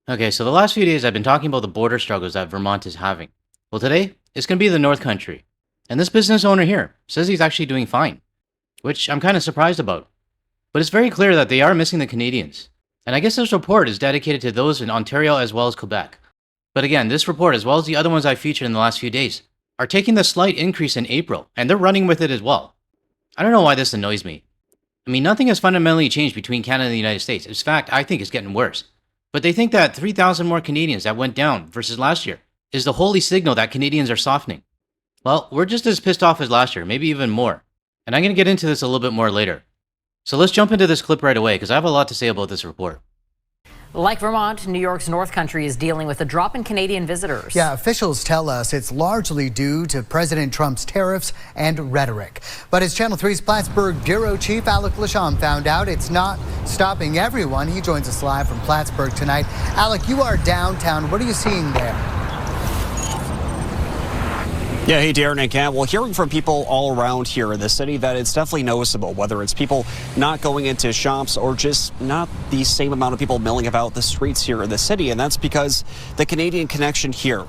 Okay, so the last few days I've been talking about the border struggles that Vermont is having. Well, today it's going to be the North Country. And this business owner here says he's actually doing fine, which I'm kind of surprised about. But it's very clear that they are missing the Canadians. And I guess this report is dedicated to those in Ontario as well as Quebec. But again, this report, as well as the other ones I featured in the last few days, are taking the slight increase in April, and they're running with it as well. I don't know why this annoys me. I mean, nothing has fundamentally changed between Canada and the United States. In fact, I think it's getting worse. But they think that 3,000 more Canadians that went down versus last year is the holy signal that Canadians are softening. Well, we're just as pissed off as last year, maybe even more. And I'm going to get into this a little bit more later. So let's jump into this clip right away because I have a lot to say about this report. Like Vermont, New York's North Country is dealing with a drop in Canadian visitors. Yeah, officials tell us it's largely due to President Trump's tariffs and rhetoric. But as Channel 3's Plattsburgh bureau chief Alec Lasham found out, it's not stopping everyone. He joins us live from Plattsburgh tonight. Alec, you are downtown. What are you seeing there? Yeah, hey, Darren and Kat. Well, hearing from people all around here in the city that it's definitely noticeable, whether it's people not going into shops or just not the same amount of people milling about the streets here in the city. And that's because the Canadian connection here.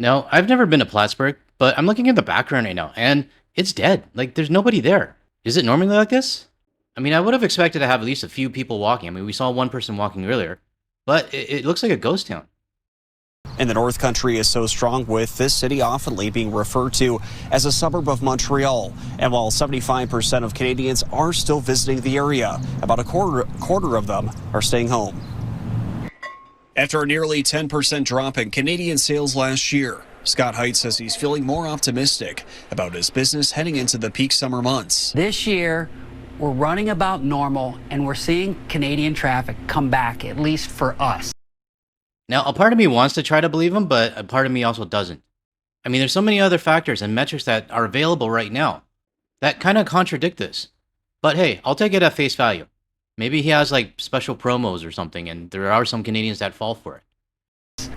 Now, I've never been to Plattsburgh, but I'm looking at the background right now, and it's dead. Like, there's nobody there. Is it normally like this? I mean, I would have expected to have at least a few people walking. I mean, we saw one person walking earlier, but it looks like a ghost town. And the North Country is so strong, with this city oftenly being referred to as a suburb of Montreal. And while 75% of Canadians are still visiting the area, about a quarter of them are staying home. After a nearly 10% drop in Canadian sales last year, Scott Height says he's feeling more optimistic about his business heading into the peak summer months. This year, we're running about normal, and we're seeing Canadian traffic come back, at least for us. Now, a part of me wants to try to believe him, but a part of me also doesn't. I mean, there's so many other factors and metrics that are available right now that kind of contradict this. But hey, I'll take it at face value. Maybe he has like special promos or something, and there are some Canadians that fall for it.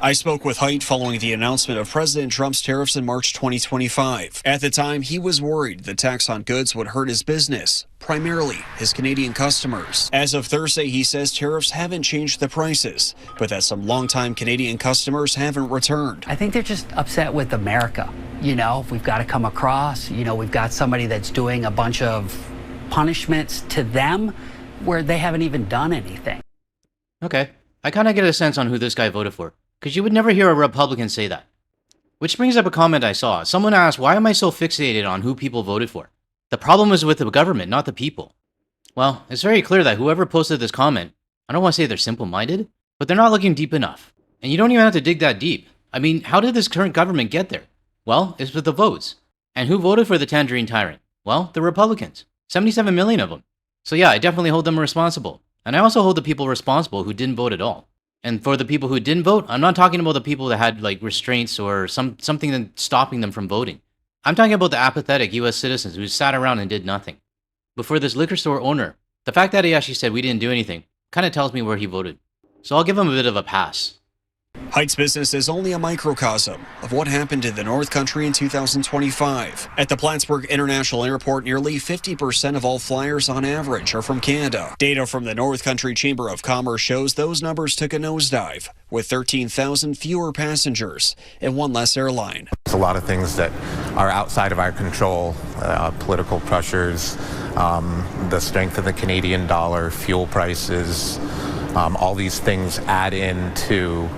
I spoke with Height following the announcement of President Trump's tariffs in March 2025. At the time, he was worried the tax on goods would hurt his business, primarily his Canadian customers. As of Thursday, he says tariffs haven't changed the prices, but that some longtime Canadian customers haven't returned. I think they're just upset with America. You know, we've got to come across, we've got somebody that's doing a bunch of punishments to them where they haven't even done anything. Okay, I kind of get a sense on who this guy voted for, because you would never hear a Republican say that. Which brings up a comment I saw. Someone asked, why am I so fixated on who people voted for? The problem is with the government, not the people. Well, it's very clear that whoever posted this comment, I don't want to say they're simple-minded, but they're not looking deep enough. And you don't even have to dig that deep. I mean, how did this current government get there? Well, it's with the votes. And who voted for the Tangerine Tyrant? Well, the Republicans. 77 million of them. So yeah, I definitely hold them responsible. And I also hold the people responsible who didn't vote at all. And for the people who didn't vote, I'm not talking about the people that had like restraints or something that's stopping them from voting. I'm talking about the apathetic US citizens who sat around and did nothing. But for this liquor store owner, the fact that he actually said we didn't do anything kind of tells me where he voted. So I'll give him a bit of a pass. Height's business is only a microcosm of what happened in the North Country in 2025. At the Plattsburgh International Airport, nearly 50% of all flyers on average are from Canada. Data from the North Country Chamber of Commerce shows those numbers took a nosedive, with 13,000 fewer passengers and one less airline. There's a lot of things that are outside of our control, political pressures, the strength of the Canadian dollar, fuel prices, all these things add into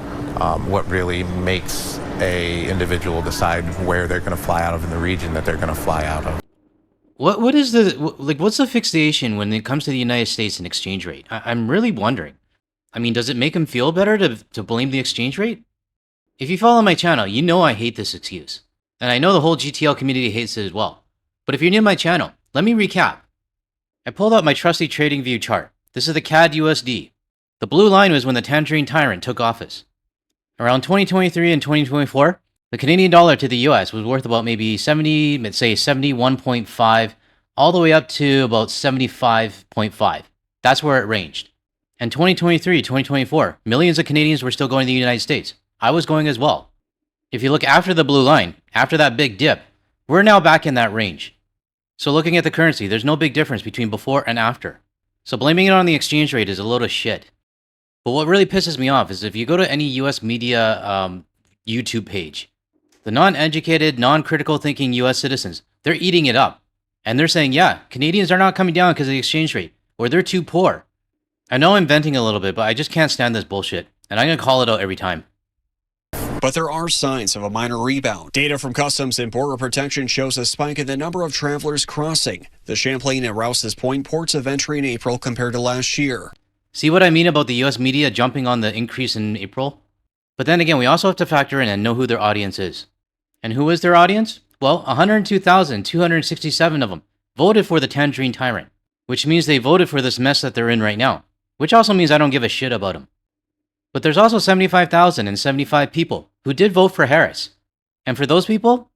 what really makes a individual decide where they're going to fly out of in the region that they're going to fly out of. What's the fixation when it comes to the United States and exchange rate? I'm really wondering. I mean, does it make him feel better to blame the exchange rate? If you follow my channel, you know I hate this excuse. And I know the whole GTL community hates it as well. But if you're new to my channel, let me recap. I pulled out my trusty TradingView chart. This is the CAD USD. The blue line was when the Tangerine Tyrant took office. Around 2023 and 2024, the Canadian dollar to the US was worth about maybe 71.5, all the way up to about 75.5. That's where it ranged. And 2023, 2024, millions of Canadians were still going to the United States. I was going as well. If you look after the blue line, after that big dip, we're now back in that range. So looking at the currency, there's no big difference between before and after. So blaming it on the exchange rate is a load of shit. But what really pisses me off is if you go to any US media YouTube page, the non-educated, non-critical thinking US citizens, they're eating it up. And they're saying, yeah, Canadians are not coming down because of the exchange rate, or they're too poor. I know I'm venting a little bit, but I just can't stand this bullshit. And I'm going to call it out every time. But there are signs of a minor rebound. Data from Customs and Border Protection shows a spike in the number of travelers crossing the Champlain and Rouse's Point ports of entry in April compared to last year. See what I mean about the US media jumping on the increase in April? But then again, we also have to factor in and know who their audience is. And who is their audience? Well, 102,267 of them voted for the Tangerine Tyrant, which means they voted for this mess that they're in right now, which also means I don't give a shit about them. But there's also 75,075 people who did vote for Harris. And for those people,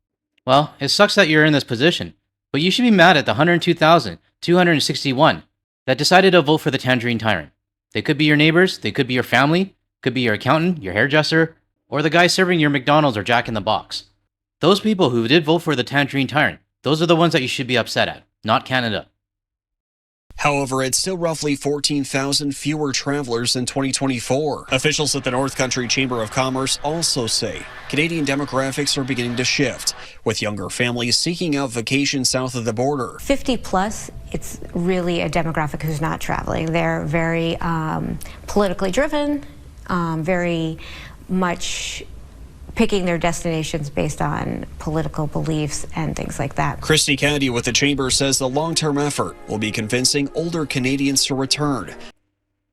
well, it sucks that you're in this position, but you should be mad at the 102,261 that decided to vote for the Tangerine Tyrant. They could be your neighbors, they could be your family, could be your accountant, your hairdresser, or the guy serving your McDonald's or Jack in the Box. Those people who did vote for the Tangerine Tyrant, those are the ones that you should be upset at, not Canada. However, it's still roughly 14,000 fewer travelers in 2024. Officials at the North Country Chamber of Commerce also say Canadian demographics are beginning to shift, with younger families seeking out vacations south of the border. 50 plus, it's really a demographic who's not traveling. They're very politically driven, very much picking their destinations based on political beliefs and things like that. Kristy Kennedy with the Chamber says the long-term effort will be convincing older Canadians to return.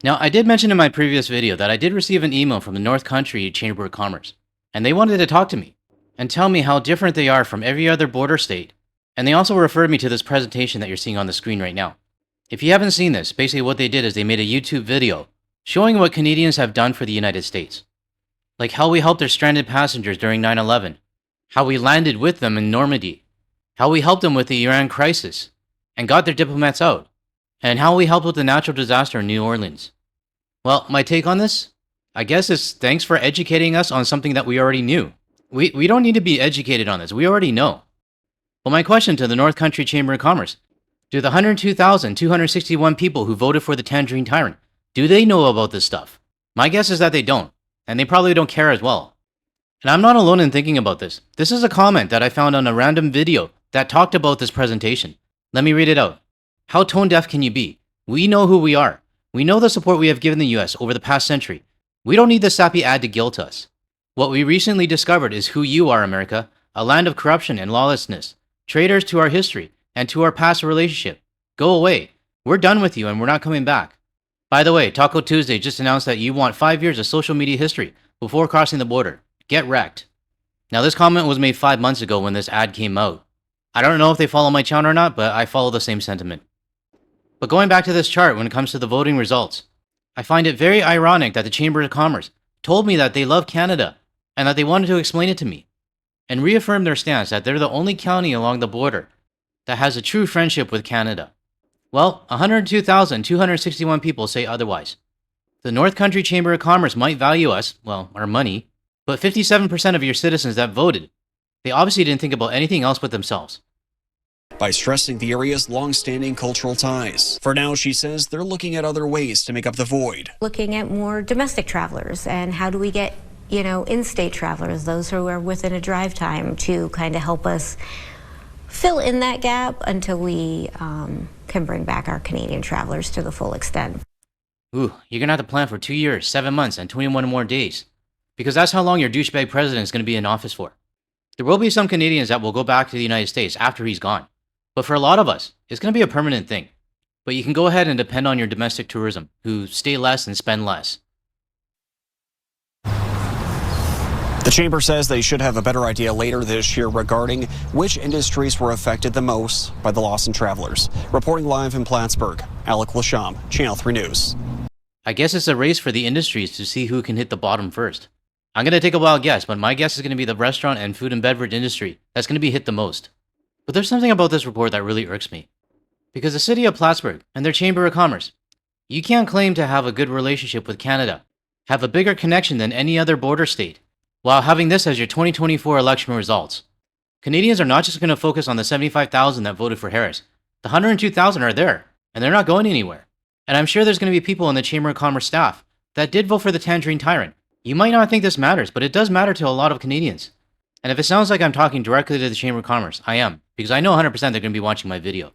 Now, I did mention in my previous video that I did receive an email from the North Country Chamber of Commerce, and they wanted to talk to me and tell me how different they are from every other border state. And they also referred me to this presentation that you're seeing on the screen right now. If you haven't seen this, basically what they did is they made a YouTube video showing what Canadians have done for the United States. Like how we helped their stranded passengers during 9/11, how we landed with them in Normandy, how we helped them with the Iran crisis and got their diplomats out, and how we helped with the natural disaster in New Orleans. Well, my take on this, I guess, is thanks for educating us on something that we already knew. We don't need to be educated on this, we already know. Well, my question to the North Country Chamber of Commerce, do the 102,261 people who voted for the Tangerine Tyrant, do they know about this stuff? My guess is that they don't. And they probably don't care as well. And I'm not alone in thinking about this. This is a comment that I found on a random video that talked about this presentation. Let me read it out. How tone deaf can you be? We know who we are. We know the support we have given the US over the past century. We don't need this sappy ad to guilt us. What we recently discovered is who you are, America, a land of corruption and lawlessness, traitors to our history and to our past relationship. Go away. We're done with you and we're not coming back. By the way, Taco Tuesday just announced that you want 5 years of social media history before crossing the border. Get wrecked. Now, this comment was made 5 months ago when this ad came out. I don't know if they follow my channel or not, but I follow the same sentiment. But going back to this chart when it comes to the voting results, I find it very ironic that the Chamber of Commerce told me that they love Canada and that they wanted to explain it to me and reaffirm their stance that they're the only county along the border that has a true friendship with Canada. Well, 102,261 people say otherwise. The North Country Chamber of Commerce might value us, well, our money, but 57% of your citizens that voted, they obviously didn't think about anything else but themselves. By stressing the area's long-standing cultural ties. For now, she says they're looking at other ways to make up the void. Looking at more domestic travelers and how do we get, in-state travelers, those who are within a drive time, to kind of help us fill in that gap until we can bring back our Canadian travelers to the full extent. Ooh, you're gonna have to plan for 2 years, 7 months, and 21 more days. Because that's how long your douchebag president is gonna be in office for. There will be some Canadians that will go back to the United States after he's gone. But for a lot of us, it's gonna be a permanent thing. But you can go ahead and depend on your domestic tourism, who stay less and spend less. The Chamber says they should have a better idea later this year regarding which industries were affected the most by the loss in travelers. Reporting live in Plattsburgh, Alec Lasham, Channel 3 News. I guess it's a race for the industries to see who can hit the bottom first. I'm going to take a wild guess, but my guess is going to be the restaurant and food and beverage industry that's going to be hit the most. But there's something about this report that really irks me. Because the city of Plattsburgh and their Chamber of Commerce, you can't claim to have a good relationship with Canada, have a bigger connection than any other border state, while having this as your 2024 election results. Canadians are not just going to focus on the 75,000 that voted for Harris. The 102,000 are there, and they're not going anywhere. And I'm sure there's going to be people in the Chamber of Commerce staff that did vote for the Tangerine Tyrant. You might not think this matters, but it does matter to a lot of Canadians. And if it sounds like I'm talking directly to the Chamber of Commerce, I am, because I know 100% they're going to be watching my video.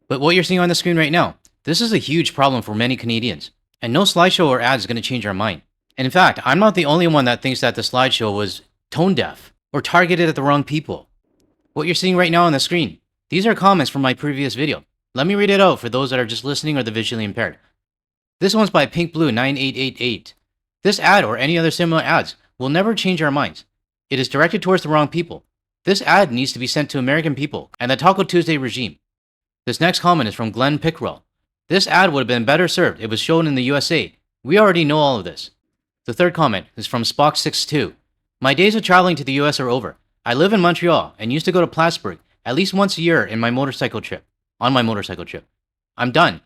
But what you're seeing on the screen right now, this is a huge problem for many Canadians, and no slideshow or ad is going to change our mind. And in fact, I'm not the only one that thinks that the slideshow was tone deaf or targeted at the wrong people. What you're seeing right now on the screen, these are comments from my previous video. Let me read it out for those that are just listening or the visually impaired. This one's by PinkBlue9888. This ad or any other similar ads will never change our minds. It is directed towards the wrong people. This ad needs to be sent to American people and the Taco Tuesday regime. This next comment is from Glenn Pickrell. This ad would have been better served if it was shown in the USA. We already know all of this. The third comment is from Spock62. My days of traveling to the US are over. I live in Montreal and used to go to Plattsburgh at least once a year on my motorcycle trip. I'm done.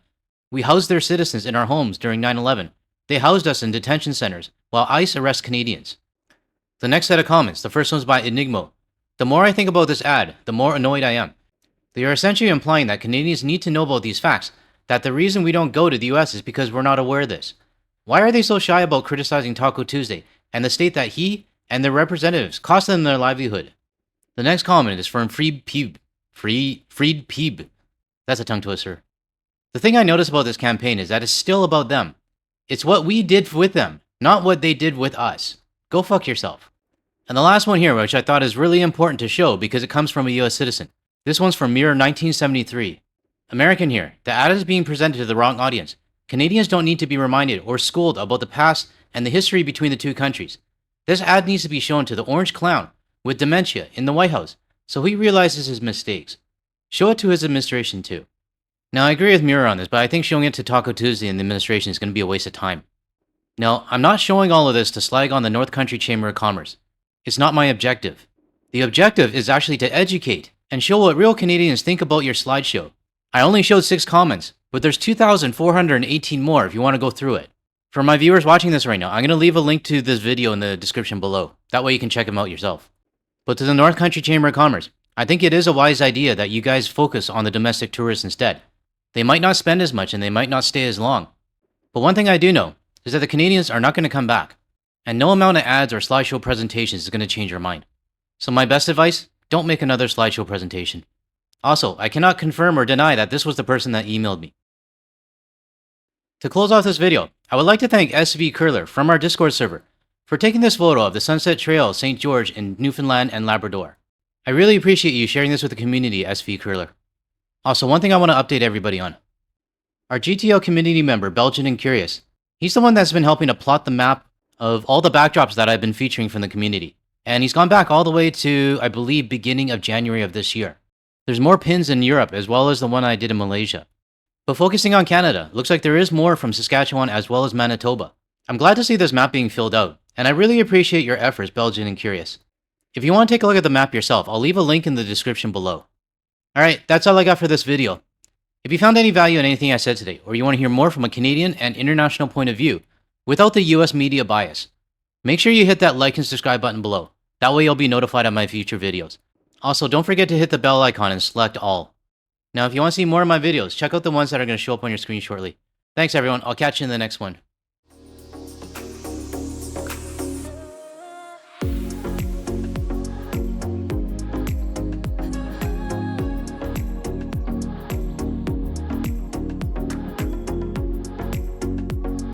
We housed their citizens in our homes during 9/11. They housed us in detention centers while ICE arrests Canadians. The next set of comments, the first one's by Enigmo. The more I think about this ad, the more annoyed I am. They are essentially implying that Canadians need to know about these facts, that the reason we don't go to the US is because we're not aware of this. Why are they so shy about criticizing Taco Tuesday and the state that he and their representatives cost them their livelihood? The next comment is from Freed Peeb. That's a tongue twister. The thing I notice about this campaign is that it's still about them. It's what we did with them, not what they did with us. Go fuck yourself. And the last one here, which I thought is really important to show because it comes from a US citizen. This one's from Mirror 1973. American here. The ad is being presented to the wrong audience. Canadians don't need to be reminded or schooled about the past and the history between the two countries. This ad needs to be shown to the orange clown with dementia in the White House so he realizes his mistakes. Show it to his administration too. Now I agree with Mirror on this, but I think showing it to Taco Tuesday and the administration is going to be a waste of time. No, I'm not showing all of this to slag on the North Country Chamber of Commerce. It's not my objective. The objective is actually to educate and show what real Canadians think about your slideshow. I only showed 6 comments, but there's 2,418 more if you want to go through it. For my viewers watching this right now, I'm going to leave a link to this video in the description below. That way you can check them out yourself. But to the North Country Chamber of Commerce, I think it is a wise idea that you guys focus on the domestic tourists instead. They might not spend as much and they might not stay as long. But one thing I do know is that the Canadians are not going to come back. And no amount of ads or slideshow presentations is going to change your mind. So my best advice, don't make another slideshow presentation. Also, I cannot confirm or deny that this was the person that emailed me. To close off this video, I would like to thank SV Curler from our Discord server for taking this photo of the Sunset Trail of St. George in Newfoundland and Labrador. I really appreciate you sharing this with the community, SV Curler. Also, one thing I want to update everybody on. Our GTO community member, Belgian and Curious, he's the one that's been helping to plot the map of all the backdrops that I've been featuring from the community. And he's gone back all the way to, I believe, beginning of January of this year. There's more pins in Europe as well as the one I did in Malaysia. But focusing on Canada, looks like there is more from Saskatchewan as well as Manitoba. I'm glad to see this map being filled out, and I really appreciate your efforts, Belgian and Curious. If you want to take a look at the map yourself, I'll leave a link in the description below. Alright, that's all I got for this video. If you found any value in anything I said today, or you want to hear more from a Canadian and international point of view, without the US media bias, make sure you hit that like and subscribe button below. That way you'll be notified of my future videos. Also, don't forget to hit the bell icon and select all. Now, if you want to see more of my videos, check out the ones that are going to show up on your screen shortly. Thanks everyone, I'll catch you in the next one.